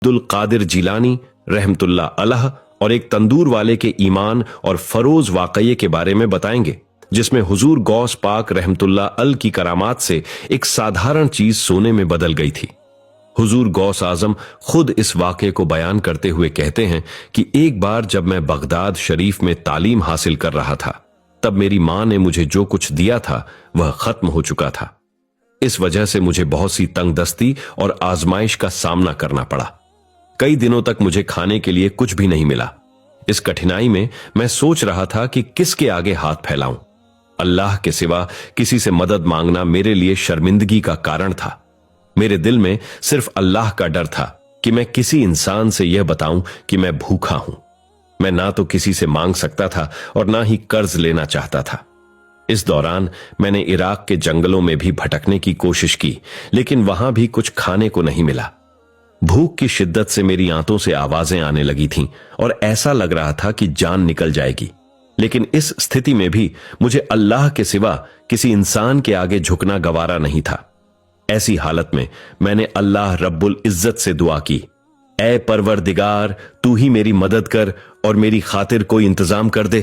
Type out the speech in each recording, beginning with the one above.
अब्दुल कादिर जिलानी रहमतुल्लाह अलैह और एक तंदूर वाले के ईमान और फरोज वाकये के बारे में बताएंगे, जिसमें हुजूर गौस पाक रहमतुल्लाह अल की करामात से एक साधारण चीज सोने में बदल गई थी। हुजूर गौस आजम खुद इस वाक़े को बयान करते हुए कहते हैं कि एक बार जब मैं बगदाद शरीफ में तालीम हासिल कर रहा था, तब मेरी मां ने मुझे जो कुछ दिया था वह खत्म हो चुका था। इस वजह से मुझे बहुत सी तंगदस्ती और आजमाइश का सामना करना पड़ा। कई दिनों तक मुझे खाने के लिए कुछ भी नहीं मिला। इस कठिनाई में मैं सोच रहा था कि किसके आगे हाथ फैलाऊं। अल्लाह के सिवा किसी से मदद मांगना मेरे लिए शर्मिंदगी का कारण था। मेरे दिल में सिर्फ अल्लाह का डर था कि मैं किसी इंसान से यह बताऊं कि मैं भूखा हूं। मैं ना तो किसी से मांग सकता था और ना ही कर्ज लेना चाहता था। इस दौरान मैंने इराक के जंगलों में भी भटकने की कोशिश की, लेकिन वहां भी कुछ खाने को नहीं मिला। भूख की शिद्दत से मेरी आंतों से आवाजें आने लगी थीं और ऐसा लग रहा था कि जान निकल जाएगी। लेकिन इस स्थिति में भी मुझे अल्लाह के सिवा किसी इंसान के आगे झुकना गवारा नहीं था। ऐसी हालत में मैंने अल्लाह रब्बुल इज्जत से दुआ की, ऐ परवरदिगार, तू ही मेरी मदद कर और मेरी खातिर कोई इंतजाम कर दे।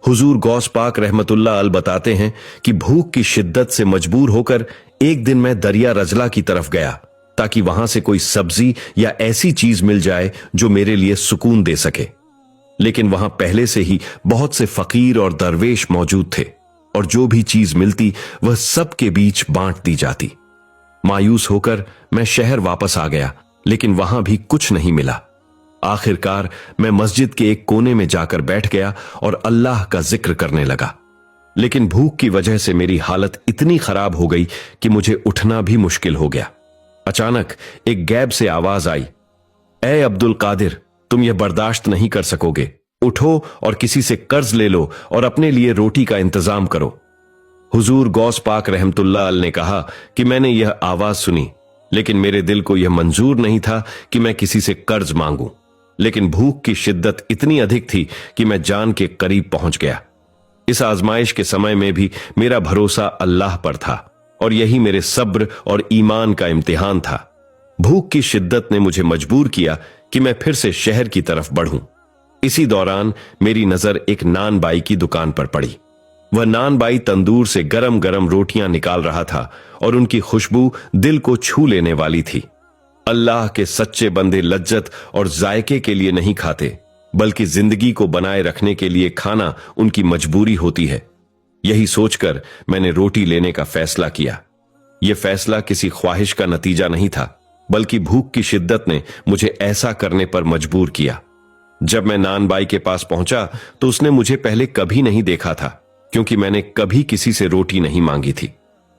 हुजूर गौस पाक रहमतुल्लाह अल बताते हैं कि भूख की शिद्दत से मजबूर होकर एक दिन मैं दरिया रजला की तरफ गया, ताकि वहां से कोई सब्जी या ऐसी चीज मिल जाए जो मेरे लिए सुकून दे सके। लेकिन वहां पहले से ही बहुत से फकीर और दरवेश मौजूद थे और जो भी चीज मिलती वह सबके बीच बांट दी जाती। मायूस होकर मैं शहर वापस आ गया, लेकिन वहां भी कुछ नहीं मिला। आखिरकार मैं मस्जिद के एक कोने में जाकर बैठ गया और अल्लाह का जिक्र करने लगा। लेकिन भूख की वजह से मेरी हालत इतनी खराब हो गई कि मुझे उठना भी मुश्किल हो गया। अचानक एक गैब से आवाज आई, ऐ अब्दुल कादिर, तुम यह बर्दाश्त नहीं कर सकोगे। उठो और किसी से कर्ज ले लो और अपने लिए रोटी का इंतजाम करो। हुजूर गौस पाक रहमतुल्लाह अल ने कहा कि मैंने यह आवाज सुनी, लेकिन मेरे दिल को यह मंजूर नहीं था कि मैं किसी से कर्ज मांगूं। लेकिन भूख की शिद्दत इतनी अधिक थी कि मैं जान के करीब पहुंच गया। इस आजमाइश के समय में भी मेरा भरोसा अल्लाह पर था और यही मेरे सब्र और ईमान का इम्तिहान था। भूख की शिद्दत ने मुझे मजबूर किया कि मैं फिर से शहर की तरफ बढ़ूं। इसी दौरान मेरी नजर एक नान बाई की दुकान पर पड़ी। वह नान बाई तंदूर से गरम गरम रोटियां निकाल रहा था और उनकी खुशबू दिल को छू लेने वाली थी। अल्लाह के सच्चे बंदे लज्जत और जायके के लिए नहीं खाते, बल्कि जिंदगी को बनाए रखने के लिए खाना उनकी मजबूरी होती है। यही सोचकर मैंने रोटी लेने का फैसला किया। यह फैसला किसी ख्वाहिश का नतीजा नहीं था, बल्कि भूख की शिद्दत ने मुझे ऐसा करने पर मजबूर किया। जब मैं नान बाई के पास पहुंचा तो उसने मुझे पहले कभी नहीं देखा था, क्योंकि मैंने कभी किसी से रोटी नहीं मांगी थी।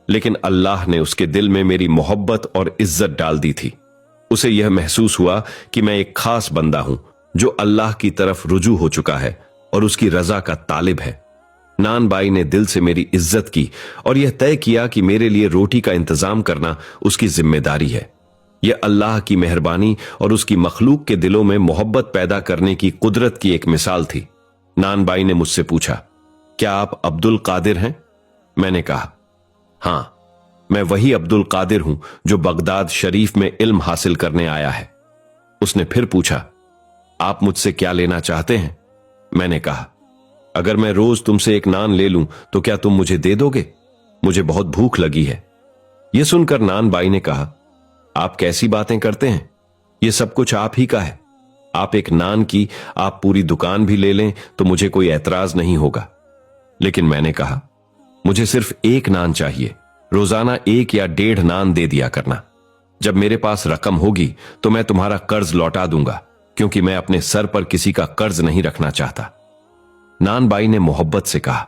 लेकिन अल्लाह ने उसके दिल में मेरी मोहब्बत और इज्जत डाल दी थी। उसे यह महसूस हुआ कि मैं एक खास बंदा हूं जो अल्लाह की तरफ रुजू हो चुका है और उसकी रजा का तालिब है। नान बाई ने दिल से मेरी इज्जत की और यह तय किया कि मेरे लिए रोटी का इंतजाम करना उसकी जिम्मेदारी है। यह अल्लाह की मेहरबानी और उसकी मखलूक के दिलों में मोहब्बत पैदा करने की कुदरत की एक मिसाल थी। नान बाई ने मुझसे पूछा, क्या आप अब्दुल कादिर हैं? मैंने कहा, हां, मैं वही अब्दुल कादिर हूं जो बगदाद शरीफ में इल्म हासिल करने आया है। उसने फिर पूछा, आप मुझसे क्या लेना चाहते हैं? मैंने कहा, अगर मैं रोज तुमसे एक नान ले लूं तो क्या तुम मुझे दे दोगे? मुझे बहुत भूख लगी है। यह सुनकर नान बाई ने कहा, आप कैसी बातें करते हैं? यह सब कुछ आप ही का है। आप एक नान की आप पूरी दुकान भी ले लें तो मुझे कोई ऐतराज नहीं होगा। लेकिन मैंने कहा, मुझे सिर्फ एक नान चाहिए। रोजाना 1 या 1.5 नान दे दिया करना। जब मेरे पास रकम होगी तो मैं तुम्हारा कर्ज लौटा दूंगा, क्योंकि मैं अपने सर पर किसी का कर्ज नहीं रखना चाहता। नान बाई ने मोहब्बत से कहा,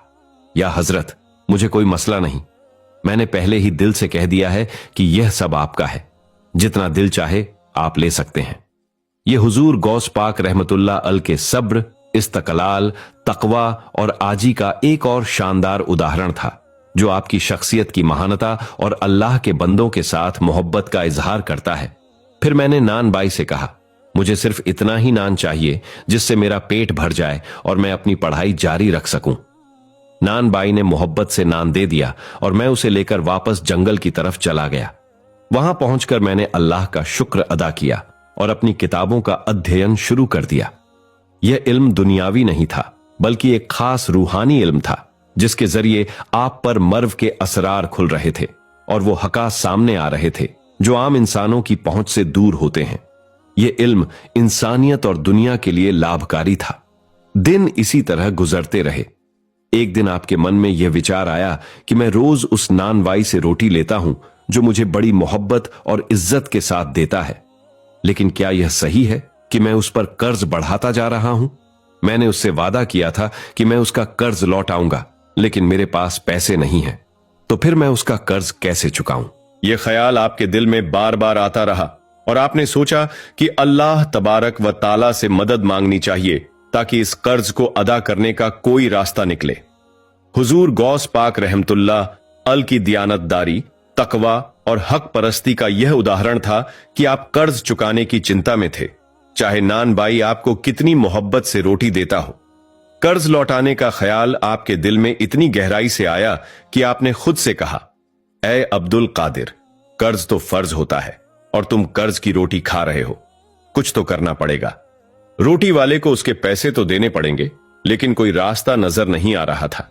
या हजरत, मुझे कोई मसला नहीं। मैंने पहले ही दिल से कह दिया है कि यह सब आपका है। जितना दिल चाहे आप ले सकते हैं। यह हुजूर गौस पाक रहमतुल्लाह अल के सब्र, इस्तकलाल, तकवा और आजी का एक और शानदार उदाहरण था, जो आपकी शख्सियत की महानता और अल्लाह के बंदों के साथ मोहब्बत का इजहार करता है। फिर मैंने नान बाई से कहा, मुझे सिर्फ इतना ही नान चाहिए जिससे मेरा पेट भर जाए और मैं अपनी पढ़ाई जारी रख सकूं। नान बाई ने मोहब्बत से नान दे दिया और मैं उसे लेकर वापस जंगल की तरफ चला गया। वहां पहुंचकर मैंने अल्लाह का शुक्र अदा किया और अपनी किताबों का अध्ययन शुरू कर दिया। यह इल्म दुनियावी नहीं था, बल्कि एक खास रूहानी इल्म था, जिसके जरिए आप पर मर्व के असरार खुल रहे थे और वो हक़ाक़ सामने आ रहे थे जो आम इंसानों की पहुंच से दूर होते हैं। यह इल्म इंसानियत और दुनिया के लिए लाभकारी था। दिन इसी तरह गुजरते रहे। एक दिन आपके मन में यह विचार आया कि मैं रोज उस नानवाई से रोटी लेता हूं जो मुझे बड़ी मोहब्बत और इज्जत के साथ देता है, लेकिन क्या यह सही है कि मैं उस पर कर्ज बढ़ाता जा रहा हूं? मैंने उससे वादा किया था कि मैं उसका कर्ज लौटाऊंगा, लेकिन मेरे पास पैसे नहीं हैं, तो फिर मैं उसका कर्ज कैसे चुकाऊं? यह ख्याल आपके दिल में बार बार आता रहा और आपने सोचा कि अल्लाह तबारक व ताला से मदद मांगनी चाहिए ताकि इस कर्ज को अदा करने का कोई रास्ता निकले। हुजूर गौस पाक रहमतुल्लाह अल की दियानतदारी, तकवा और हक परस्ती का यह उदाहरण था कि आप कर्ज चुकाने की चिंता में थे, चाहे नान बाई आपको कितनी मोहब्बत से रोटी देता हो। कर्ज लौटाने का ख्याल आपके दिल में इतनी गहराई से आया कि आपने खुद से कहा, ऐ अब्दुल कादिर, कर्ज तो फर्ज होता है और तुम कर्ज की रोटी खा रहे हो, कुछ तो करना पड़ेगा। रोटी वाले को उसके पैसे तो देने पड़ेंगे, लेकिन कोई रास्ता नजर नहीं आ रहा था।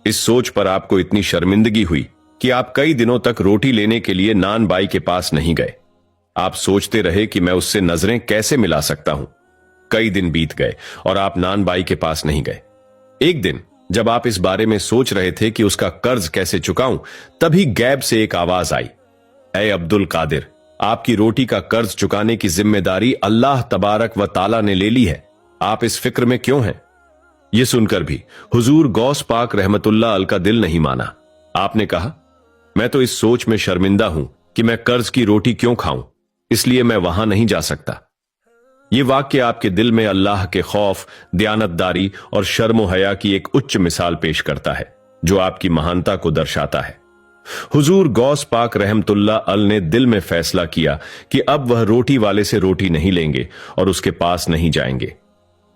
इस सोच पर आपको इतनी शर्मिंदगी हुई कि आप कई दिनों तक रोटी लेने के लिए नान बाई के पास नहीं गए। आप सोचते रहे कि मैं उससे नजरें कैसे मिला सकता हूं। कई दिन बीत गए और आप नान बाई के पास नहीं गए। एक दिन जब आप इस बारे में सोच रहे थे कि उसका कर्ज कैसे चुकाऊं, तभी गैब से एक आवाज आई, ऐ अब्दुल कादिर, आपकी रोटी का कर्ज चुकाने की जिम्मेदारी अल्लाह तबारक व ताला ने ले ली है। आप इस फिक्र में क्यों हैं? यह सुनकर भी हुजूर गौस पाक रहमतुल्लाह अल का दिल नहीं माना। आपने कहा, मैं तो इस सोच में शर्मिंदा हूं कि मैं कर्ज की रोटी क्यों खाऊं, इसलिए मैं वहां नहीं जा सकता। यह वाक्य आपके दिल में अल्लाह के खौफ, दयानतदारी और शर्म हया की एक उच्च मिसाल पेश करता है, जो आपकी महानता को दर्शाता है। हुजूर गौस पाक रहमतुल्लाह अल ने दिल में फैसला किया कि अब वह रोटी वाले से रोटी नहीं लेंगे और उसके पास नहीं जाएंगे।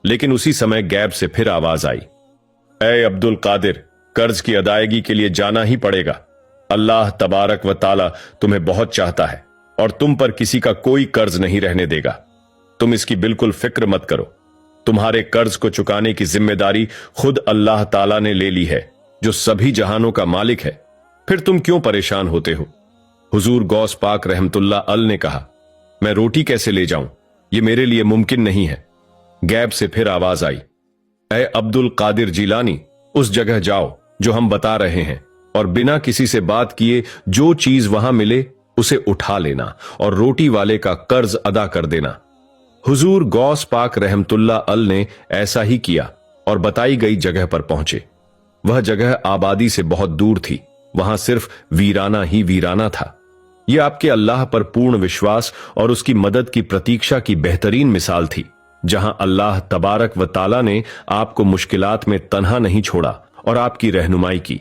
लेकिन उसी समय गैब से फिर आवाज आई, ऐ अब्दुल कादिर, कर्ज की अदायगी के लिए जाना ही पड़ेगा। अल्लाह तबारक व ताला तुम्हें बहुत चाहता है और तुम पर किसी का कोई कर्ज नहीं रहने देगा। तुम इसकी बिल्कुल फिक्र मत करो। तुम्हारे कर्ज को चुकाने की जिम्मेदारी खुद अल्लाह ताला ने ले ली है, जो सभी जहानों का मालिक है। फिर तुम क्यों परेशान होते हो? हुजूर गौस पाक रहमतुल्लाह अल ने कहा, मैं रोटी कैसे ले जाऊं? यह मेरे लिए मुमकिन नहीं है। गैब से फिर आवाज आई, ऐ अब्दुल कादिर जिलानी, उस जगह जाओ जो हम बता रहे हैं और बिना किसी से बात किए जो चीज वहां मिले उसे उठा लेना और रोटी वाले का कर्ज अदा कर देना। हुजूर गौस पाक रहमतुल्लाह अल ने ऐसा ही किया और बताई गई जगह पर पहुंचे। वह जगह आबादी से बहुत दूर थी, वहां सिर्फ वीराना ही वीराना था। यह आपके अल्लाह पर पूर्ण विश्वास और उसकी मदद की प्रतीक्षा की बेहतरीन मिसाल थी, जहां अल्लाह तबारक व ताला ने आपको मुश्किलात में तन्हा नहीं छोड़ा और आपकी रहनुमाई की।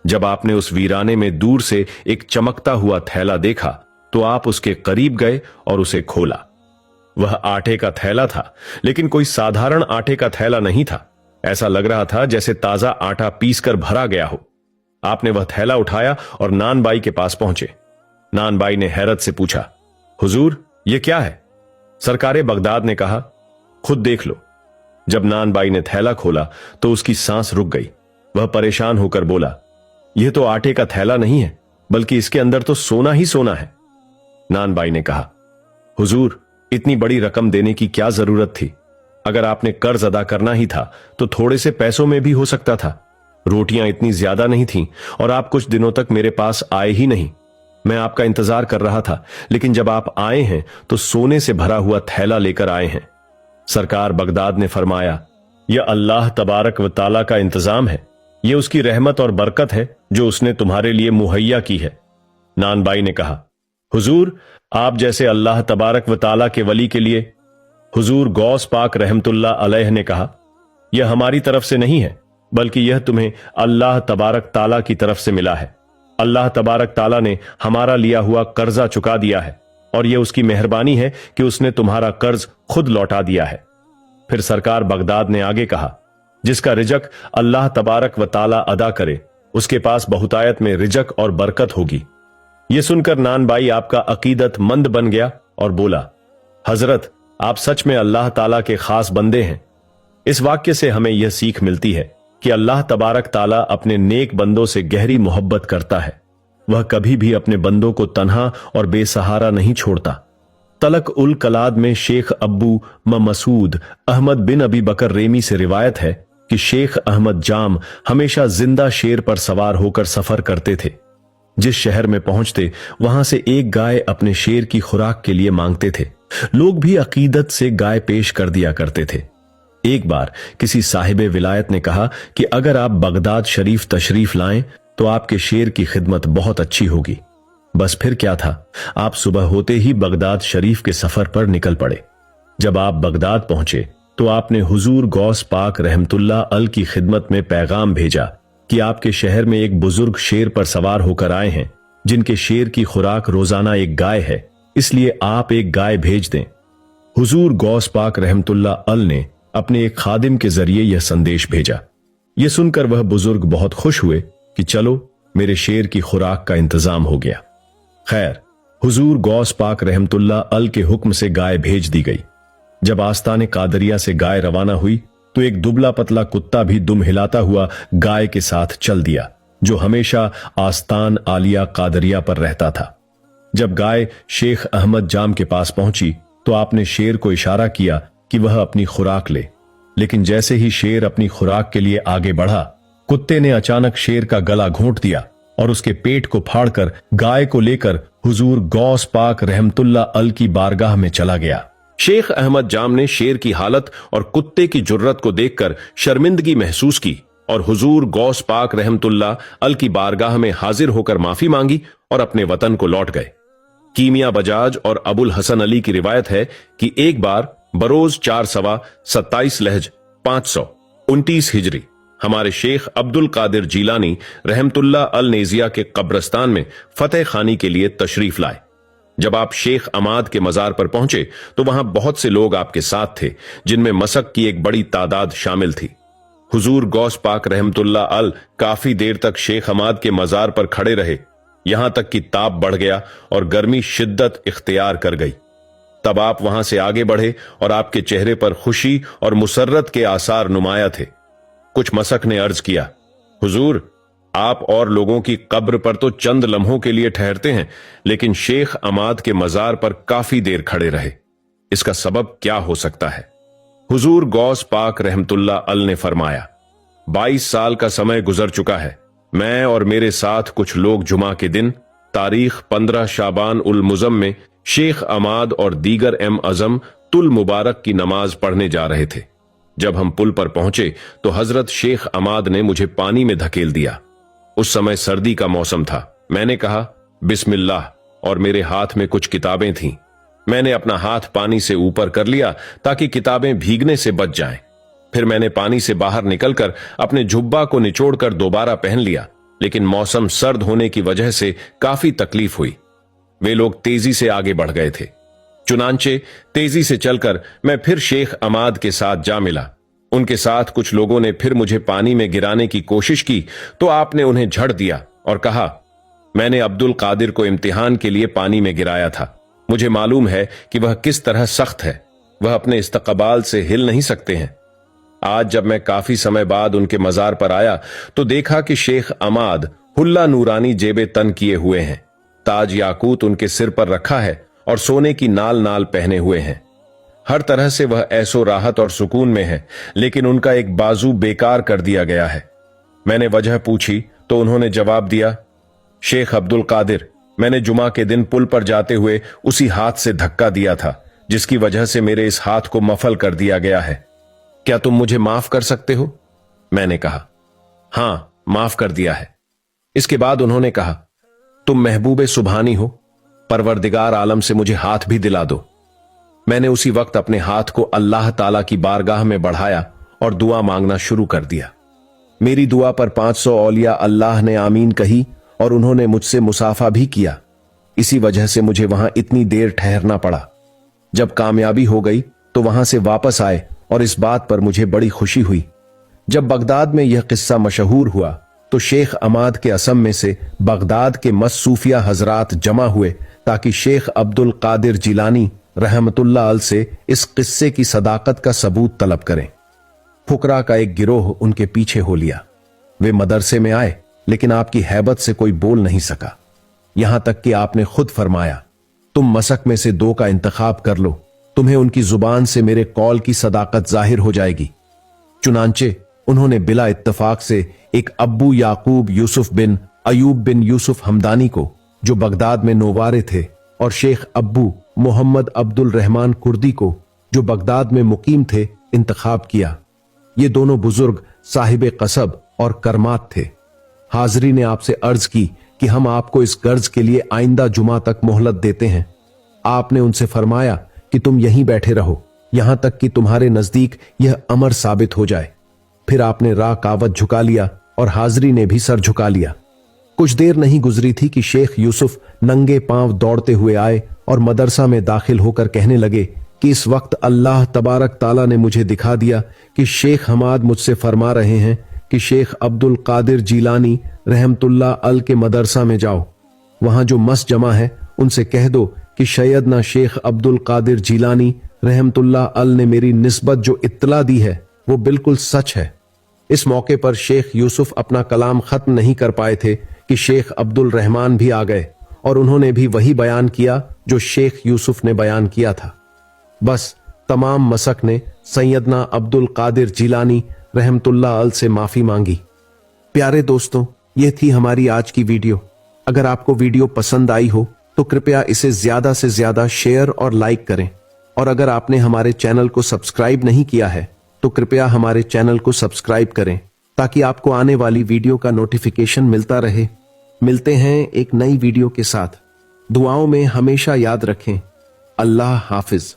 जब आपने उस वीराने में दूर से एक चमकता हुआ थैला देखा तो आप उसके करीब गए और उसे खोला। वह आटे का थैला था, लेकिन कोई साधारण आटे का थैला नहीं था। ऐसा लग रहा था जैसे ताजा आटा पीसकर भरा गया हो। आपने वह थैला उठाया और नान बाई के पास पहुंचे। नान बाई ने हैरत से पूछा, हुजूर, यह क्या है? सरकारे बगदाद ने कहा, खुद देख लो। जब नान बाई ने थैला खोला तो उसकी सांस रुक गई। वह परेशान होकर बोला, यह तो आटे का थैला नहीं है, बल्कि इसके अंदर तो सोना ही सोना है। नान बाई ने कहा, हुजूर, इतनी बड़ी रकम देने की क्या जरूरत थी? अगर आपने कर्ज अदा करना ही था तो थोड़े से पैसों में भी हो सकता था। रोटियां इतनी ज्यादा नहीं थीं और आप कुछ दिनों तक मेरे पास आए ही नहीं। मैं आपका इंतजार कर रहा था, लेकिन जब आप आए हैं तो सोने से भरा हुआ थैला लेकर आए हैं। सरकार बगदाद ने फरमाया, यह अल्लाह तबारक व ताला का इंतजाम है, यह उसकी रहमत और बरकत है जो उसने तुम्हारे लिए मुहैया की है। नान बाई ने कहा, हुजूर, आप जैसे अल्लाह तबारक व ताला के वली के लिए। हुजूर गौस पाक रहमतुल्लाह अलैह ने कहा, यह हमारी तरफ से नहीं है, बल्कि यह तुम्हें अल्लाह तबारक ताला की तरफ से मिला है। अल्लाह तबारक ताला ने हमारा लिया हुआ कर्जा चुका दिया है और यह उसकी मेहरबानी है कि उसने तुम्हारा कर्ज खुद लौटा दिया है। फिर सरकार बगदाद ने आगे कहा, जिसका रिजक अल्लाह तबारक व ताला अदा करे उसके पास बहुतायत में रिजक और बरकत होगी। यह सुनकर नान बाई आपका अकीदत मंद बन गया और बोला, हजरत, आप सच में अल्लाह ताला के खास बंदे हैं। इस वाक्य से हमें यह सीख मिलती है कि अल्लाह तबारक ताला अपने नेक बंदों से गहरी मोहब्बत करता है। वह कभी भी अपने बंदों को तन्हा और बेसहारा नहीं छोड़ता। तलक उल कलाद में शेख अब्बू मसूद अहमद बिन अबी बकर रेमी से रिवायत है कि शेख अहमद जाम हमेशा जिंदा शेर पर सवार होकर सफर करते थे। जिस शहर में पहुंचते वहां से एक गाय अपने शेर की खुराक के लिए मांगते थे। लोग भी अकीदत से गाय पेश कर दिया करते थे। एक बार किसी साहिबे विलायत ने कहा कि अगर आप बगदाद शरीफ तशरीफ लाएं तो आपके शेर की खिदमत बहुत अच्छी होगी। बस फिर क्या था, आप सुबह होते ही बगदाद शरीफ के सफर पर निकल पड़े। जब आप बगदाद पहुंचे तो आपने हुजूर गौस पाक रहमतुल्लाह अल की खिदमत में पैगाम भेजा कि आपके शहर में एक बुजुर्ग शेर पर सवार होकर आए हैं, जिनके शेर की खुराक रोजाना एक गाय है, इसलिए आप एक गाय भेज दें। हुजूर गौस पाक रहमतुल्लाह अल ने अपने एक खादिम के जरिए यह संदेश भेजा। यह सुनकर वह बुजुर्ग बहुत खुश हुए कि चलो, मेरे शेर की खुराक का इंतजाम हो गया। खैर, हुजूर गौस पाक रहमतुल्लाह अल के हुक्म से गाय भेज दी गई। जब आस्ताने कादरिया से गाय रवाना हुई तो एक दुबला पतला कुत्ता भी दुम हिलाता हुआ गाय के साथ चल दिया, जो हमेशा आस्तान आलिया कादरिया पर रहता था। जब गाय शेख अहमद जाम के पास पहुंची तो आपने शेर को इशारा किया कि वह अपनी खुराक ले, लेकिन जैसे ही शेर अपनी खुराक के लिए आगे बढ़ा, कुत्ते ने अचानक शेर का गला घोंट दिया और उसके पेट को फाड़कर गाय को लेकर हुजूर गौस पाक रहमतुल्लाह अल की बारगाह में चला गया। शेख अहमद जाम ने शेर की हालत और कुत्ते की जुर्रत को देखकर शर्मिंदगी महसूस की और हुजूर गौस पाक रहमतुल्लाह अल की बारगाह में हाजिर होकर माफी मांगी और अपने वतन को लौट गए। कीमिया बजाज और अबुल हसन अली की रिवायत है कि एक बार बरोज 4 सवा 27 लहज 529 हिजरी हमारे शेख अब्दुल कादिर जीलानी रहमतुल्लाह अल नेजिया के कब्रस्तान में फतेह खानी के लिए तशरीफ लाए। जब आप शेख अमाद के मजार पर पहुंचे तो वहां बहुत से लोग आपके साथ थे, जिनमें मसक की एक बड़ी तादाद शामिल थी। हुजूर गौस पाक रहमतुल्लाह अल काफी देर तक शेख अमाद के मजार पर खड़े रहे, यहां तक कि ताप बढ़ गया और गर्मी शिद्दत इख्तियार कर गई। तब आप वहां से आगे बढ़े और आपके चेहरे पर खुशी और मुसर्रत के आसार नुमाया थे। कुछ मसक ने अर्ज किया, हुजूर, आप और लोगों की कब्र पर तो चंद लम्हों के लिए ठहरते हैं, लेकिन शेख अमाद के मजार पर काफी देर खड़े रहे। इसका सबब क्या हो सकता है? हुजूर गौस पाक रहमतुल्लाह अल ने फरमाया, 22 साल का समय गुजर चुका है। मैं और मेरे साथ कुछ लोग जुमा के दिन तारीख 15 शाबान उल मुज़म में शेख अमाद और दीगर अज़म तुल मुबारक की नमाज पढ़ने जा रहे थे। जब हम पुल पर पहुंचे तो हजरत शेख अमाद ने मुझे पानी में धकेल दिया। उस समय सर्दी का मौसम था। मैंने कहा बिस्मिल्लाह और मेरे हाथ में कुछ किताबें थीं। मैंने अपना हाथ पानी से ऊपर कर लिया ताकि किताबें भीगने से बच जाएं। फिर मैंने पानी से बाहर निकलकर अपने जुब्बा को निचोड़कर दोबारा पहन लिया, लेकिन मौसम सर्द होने की वजह से काफी तकलीफ हुई। वे लोग तेजी से आगे बढ़ गए थे। चुनांचे तेजी से चलकर मैं फिर शेख अमाद के साथ जा मिला। उनके साथ कुछ लोगों ने फिर मुझे पानी में गिराने की कोशिश की तो आपने उन्हें झड़ दिया और कहा, मैंने अब्दुल कादिर को इम्तिहान के लिए पानी में गिराया था। मुझे मालूम है कि वह किस तरह सख्त है। वह अपने इस्तकबाल से हिल नहीं सकते हैं। आज जब मैं काफी समय बाद उनके मजार पर आया तो देखा कि शेख अमाद हुल्ला नूरानी जेबे तन किए हुए हैं, ताज याकूत उनके सिर पर रखा है और सोने की नाल नाल पहने हुए हैं। हर तरह से वह ऐसो राहत और सुकून में है, लेकिन उनका एक बाजू बेकार कर दिया गया है। मैंने वजह पूछी तो उन्होंने जवाब दिया, शेख अब्दुल कादिर, मैंने जुमा के दिन पुल पर जाते हुए उसी हाथ से धक्का दिया था जिसकी वजह से मेरे इस हाथ को मफल कर दिया गया है। क्या तुम मुझे माफ कर सकते हो? मैंने कहा, हां, माफ कर दिया है। इसके बाद उन्होंने कहा, तुम महबूबे सुभानी हो, परवरदिगार आलम से मुझे हाथ भी दिला दो। मैंने उसी वक्त अपने हाथ को अल्लाह ताला की बारगाह में बढ़ाया और दुआ मांगना शुरू कर दिया। मेरी दुआ पर 500 औलिया अल्लाह ने आमीन कही और उन्होंने मुझसे मुसाफा भी किया। इसी वजह से मुझे वहां इतनी देर ठहरना पड़ा। जब कामयाबी हो गई तो वहां से वापस आए और इस बात पर मुझे बड़ी खुशी हुई। जब बगदाद में यह किस्सा मशहूर हुआ तो शेख अमाद के असम में से बगदाद के मस्त सूफिया हजरात जमा हुए ताकि शेख अब्दुल कादिर जिलानी रहमतुल्लाह अल से इस किस्से की सदाकत का सबूत तलब करें। फुकरा का एक गिरोह उनके पीछे हो लिया। वे मदरसे में आए, लेकिन आपकी हैबत से कोई बोल नहीं सका। यहां तक कि आपने खुद फरमाया, तुम मसक में से 2 का इंतखाब कर लो, तुम्हें उनकी जुबान से मेरे कौल की सदाकत जाहिर हो जाएगी। चुनांचे उन्होंने बिला इत्तफाक से एक अब्बू याकूब यूसुफ बिन अयूब बिन यूसुफ हमदानी को, जो बगदाद में नोवारे थे, और शेख अब्बू मोहम्मद अब्दुल रहमान कुर्दी को, जो बगदाद में मुकीम थे, इंतखाब किया। ये दोनों बुजुर्ग साहिब कसब और करमात थे। हाजरी ने आपसे अर्ज की कि हम आपको इस गर्ज के लिए आइंदा जुमा तक मोहलत देते हैं। आपने उनसे फरमाया कि तुम यहीं बैठे रहो यहां तक कि तुम्हारे नजदीक यह अमर साबित हो जाए। फिर आपने रा कावत झुका लिया और हाजरी ने भी सर झुका लिया। कुछ देर नहीं गुजरी थी कि शेख यूसुफ नंगे पांव दौड़ते हुए आए और मदरसा में दाखिल होकर कहने लगे कि इस वक्त अल्लाह तबारक ताला ने मुझे दिखा दिया कि शेख हमाद मुझसे फरमा रहे हैं कि शेख अब्दुल कादिर जीलानी रहमतुल्लाह अल के मदरसा में जाओ। वहां जो मस जमा है उनसे कह दो कि सैयदना शेख अब्दुल कादिर जीलानी रहमतुल्लाह अल ने मेरी निस्बत जो इत्तला दी है वो बिल्कुल सच है। इस मौके पर शेख यूसुफ अपना कलाम खत्म नहीं कर पाए थे कि शेख अब्दुल रहमान भी आ गए और उन्होंने भी वही बयान किया जो शेख यूसुफ ने बयान किया था। बस तमाम मसक ने सैयदना अब्दुल कादिर जीलानी रहमतुल्लाह अल से माफी मांगी। प्यारे दोस्तों, यह थी हमारी आज की वीडियो। अगर आपको वीडियो पसंद आई हो तो कृपया इसे ज्यादा से ज्यादा शेयर और लाइक करें, और अगर आपने हमारे चैनल को सब्सक्राइब नहीं किया है तो कृपया हमारे चैनल को सब्सक्राइब करें ताकि आपको आने वाली वीडियो का नोटिफिकेशन मिलता रहे। मिलते हैं एक नई वीडियो के साथ। दुआओं में हमेशा याद रखें। अल्लाह हाफिज।